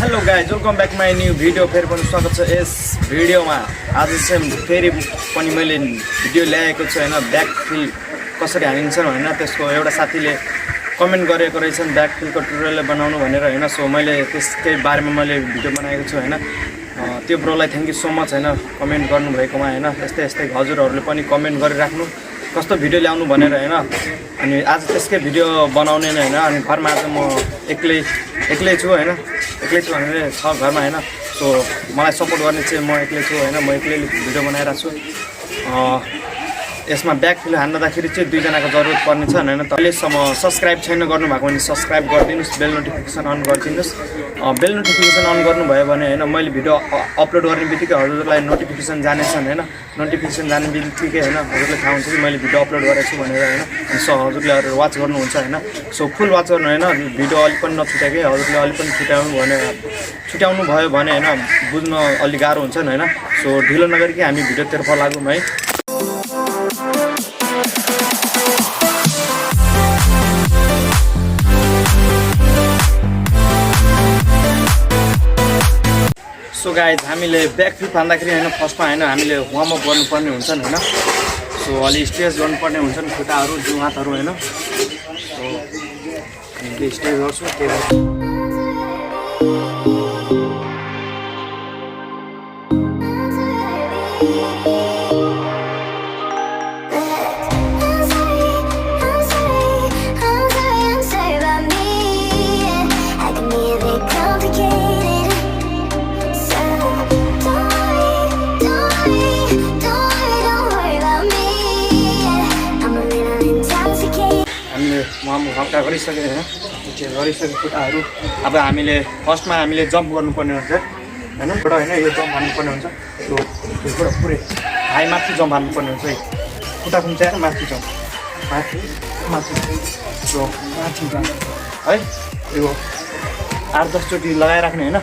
Hello guys, welcome back my new video. फेरि पनि स्वागत छ यस भिडियोमा। आज चाहिँ फेरि पनि मैले भिडियो ल्याएको छु होइन, ब्याक फिल कसरी हानिन्छ होइन, त्यसको एउटा साथीले कमेन्ट गरेको रहेछन् ब्याक फिलको ट्युटोरियल बनाउनु भनेर होइन। सो मैले त्यसकै बारेमा मैले भिडियो बनाएको छु होइन। त्यो ब्रोलाई थ्याङ्क यू सो मच होइन, कमेन्ट गर्नुभएकोमा होइन। यस्तै यस्तै हजुरहरूले पनि कमेन्ट गरिराख्नु कस्तो भिडियो ल्याउनु भनेर होइन। अनि आज त्यसकै भिडियो बनाउने नै होइन। अनि घरमा आज म एक्लै छु होइन, एक्लै छु भने छ घरमा होइन। सो मलाई सपोर्ट गर्ने चाहिँ म एक्लै छु होइन, म एक्लैले भिडियो बनाइरहेको छु। यसमा ब्याक फिल हान्दाखेरि चाहिँ दुईजनाको जरुरत पर्ने छ होइन। अहिलेसम्म सब्सक्राइब छैन गर्नुभएको भने सब्सक्राइब गरिदिनुहोस्, बेल नोटिफिकेसन अन गरिदिनुहोस्। बेल नोटिफिकेसन अन गर्नुभयो भने होइन, मैले भिडियो अपलोड गर्ने बित्तिकै हजुरलाई नोटिफिकेसन जानेछन् होइन। नोटिफिकेसन जाने बित्तिकै होइन हजुरलाई थाहा हुन्छ कि मैले भिडियो अपलोड गरेको छु भनेर होइन। सो हजुरले अरू वाच गर्नुहुन्छ होइन। सो फुल वाच गर्नु होइन, भिडियो अलिक पनि नछुट्याएकै। हजुरले अलिक पनि छुट्याउनु भयो भने होइन बुझ्न अलिक गाह्रो हुन्छ नि होइन। सो ढिलो नगरिकन हामी भिडियोतर्फ लागौँ है। सो गाइज, हामीले ब्याक फिल हान्दाखेरि होइन फर्स्टमा होइन हामीले वार्मअप गर्नुपर्ने हुन्छ नि होइन। सो अलि स्ट्रेच गर्नुपर्ने हुन्छ नि खुट्टाहरू जिउ हातहरू होइन। सो हामीले स्ट्रेच गर्छौँ हल्का गरिसक्यो होइन, गरिसक्यो खुट्टाहरू। अब हामीले फर्स्टमा हामीले जम्प गर्नुपर्ने हुन्छ होइन, एउटा होइन यो जम्प हान्नुपर्ने हुन्छ। त्यो पुरै हाई माथि जम्प हान्नुपर्ने हुन्छ है। खुट्टा खुम्च्याएर माथि जम्प, माथि सो माथि जम्प है। यो 8-10 चोटि लगाइराख्ने होइन।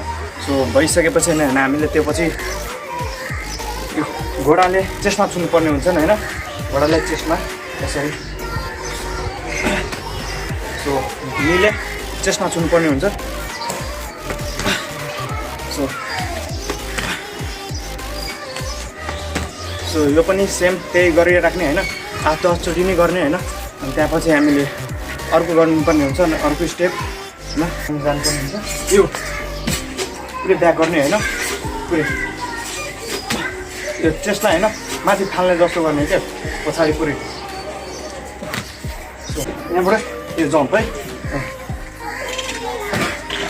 सो भइसकेपछि होइन हामीले त्यो पछि यो घोडाले चेस्टमा छुनुपर्ने हुन्छ नि होइन। घोडाले चेस्टमा यसरी सो निले चेस्टमा छुनुपर्ने हुन्छ। सो यो पनि सेम त्यही गरिराख्ने होइन, 8-10 चोटि नै गर्ने होइन। अनि त्यहाँपछि हामीले अर्को गर्नुपर्ने हुन्छ, अर्को स्टेप होइन जानुपर्ने हुन्छ। यो पुरै ब्याक गर्ने होइन, पुरै यो चेस्टलाई होइन माथि फाल्ने जस्तो गर्ने क्या, पछाडि पुरै। सो यहाँबाट यो जम्प है,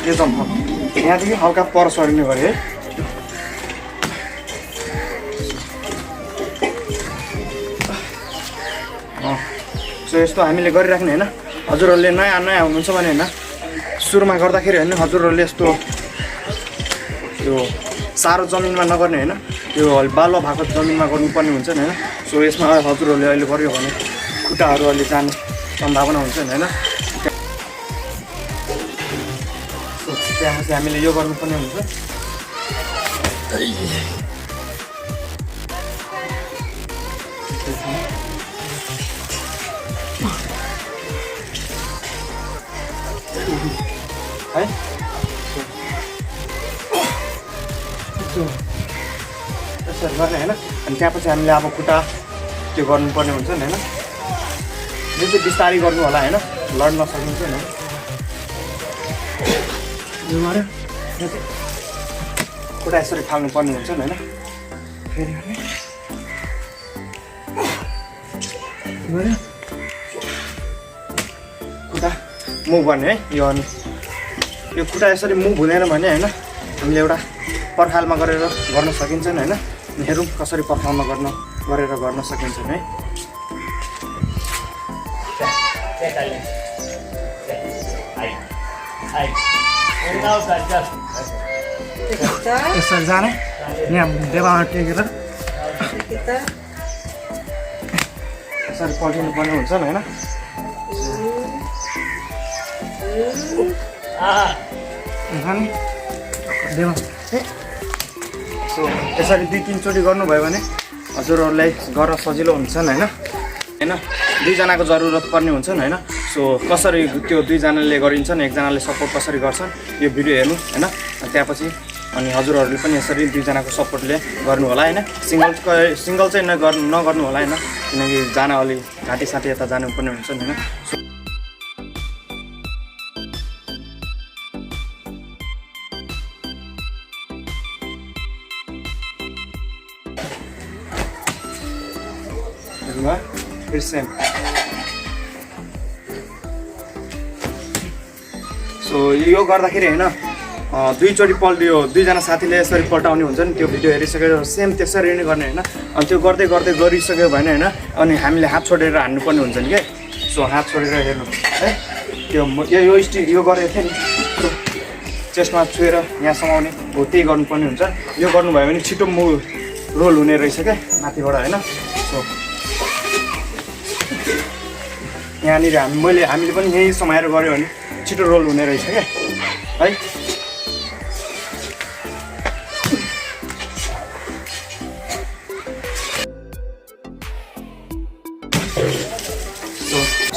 यो जम्प यहाँदेखि हल्का पर सरिने गरे है। सो यस्तो हामीले गरिराख्ने होइन। हजुरहरूले नयाँ हुनुहुन्छ भने होइन, सुरुमा गर्दाखेरि होइन हजुरहरूले यस्तो यो साह्रो जमिनमा नगर्ने होइन, त्यो बालुवा भएको जमिनमा गर्नुपर्ने हुन्छ नि होइन। सो यसमा हजुरहरूले अहिले गर्यो भने खुट्टाहरू अहिले जाने सम्भावना हुन्छ नि होइन। त्यहाँपछि हामीले यो गर्नुपर्ने हुन्छ है। यसरी गर्ने होइन। अनि त्यहाँपछि हामीले अब खुट्टा त्यो गर्नुपर्ने हुन्छ नि होइन। यो चाहिँ बिस्तारै गर्नु होला होइन, लड्न सकिन्छ नि। यो गऱ्यो खुट्टा यसरी फाल्नुपर्ने हुन्छ नि होइन। फेरि गऱ्यो खुट्टा मुभ गर्ने है। यो अनि यो खुट्टा यसरी मुभ हुँदैन भने होइन हामीले एउटा पर्खालमा गरेर गर्न सकिन्छ नि होइन। हेरौँ कसरी पर्खालमा गरेर गर्न सकिन्छ नि है। यसरी जाने यहाँ देवामा टेकेर यसरी पल्टिनु पर्ने हुन्छ नि होइन। सो यसरी 2-3 चोटि गर्नुभयो भने हजुरहरूलाई गर्न सजिलो हुन्छ नि होइन। दुईजनाको जरुरत पर्ने हुन्छ नि होइन। सो कसरी त्यो दुईजनाले गरिन्छन् एकजनाले सपोर्ट कसरी गर्छन् यो भिडियो हेर्नु हैन त्यसपछि अनि हजुरहरूले पनि यसरी दुईजनाको सपोर्टले गर्नु होला हैन सिंगल चाहिँ नगर्नु होला हैन किनकि जान अलि घाँटी साथी यता जानुपर्ने हुन्छ नि हैन सो यो गर्दाखेरि हैन दुईचोटि पल्टियो दुईजना साथीले यसरी पल्टाउने हुन्छ नि त्यो भिडियो हेरिसकेर सेम त्यसरी नै गर्ने हैन अनि त्यो गर्दै गर्दै गरिसक्यो भने हैन अनि हामीले हात छोडेर हान्नुपर्ने हुन्छ नि के सो हात छोडेर हेर्नु है त्यो यो गरेको थिएँ नि चेस्टमा छुएर यहाँ समाउने हो त्यही गर्नुपर्ने हुन्छ यो गर्नुभयो भने छिटो रोल हुने रहेछ क्या माथिबाट हैन सो यहाँनिर हामीले पनि यही समाएर गऱ्यो भने छिटो रोल हुने रहेछ क्या है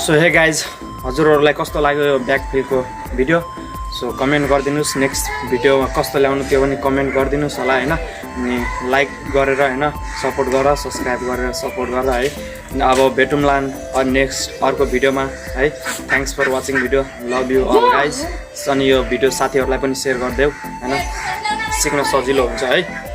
सो हे गाइज हजुरहरूलाई कस्तो लाग्यो यो ब्याकफिल्पको भिडियो सो कमेन्ट गरिदिनुहोस् नेक्स्ट भिडियोमा कस्तो ल्याउनु त्यो पनि कमेन्ट गरिदिनुहोस् होला हैन अनि लाइक गरेर हैन सपोर्ट गरेर सब्सक्राइब गरेर सपोर्ट गरेर है अब भेटौँला नेक्स्ट अर्को भिडियोमा है thanks for watching video love you all guys अनि यो भिडियो साथीहरूलाई पनि सेयर गरिदेऊ हैन सिक्न सजिलो हुन्छ है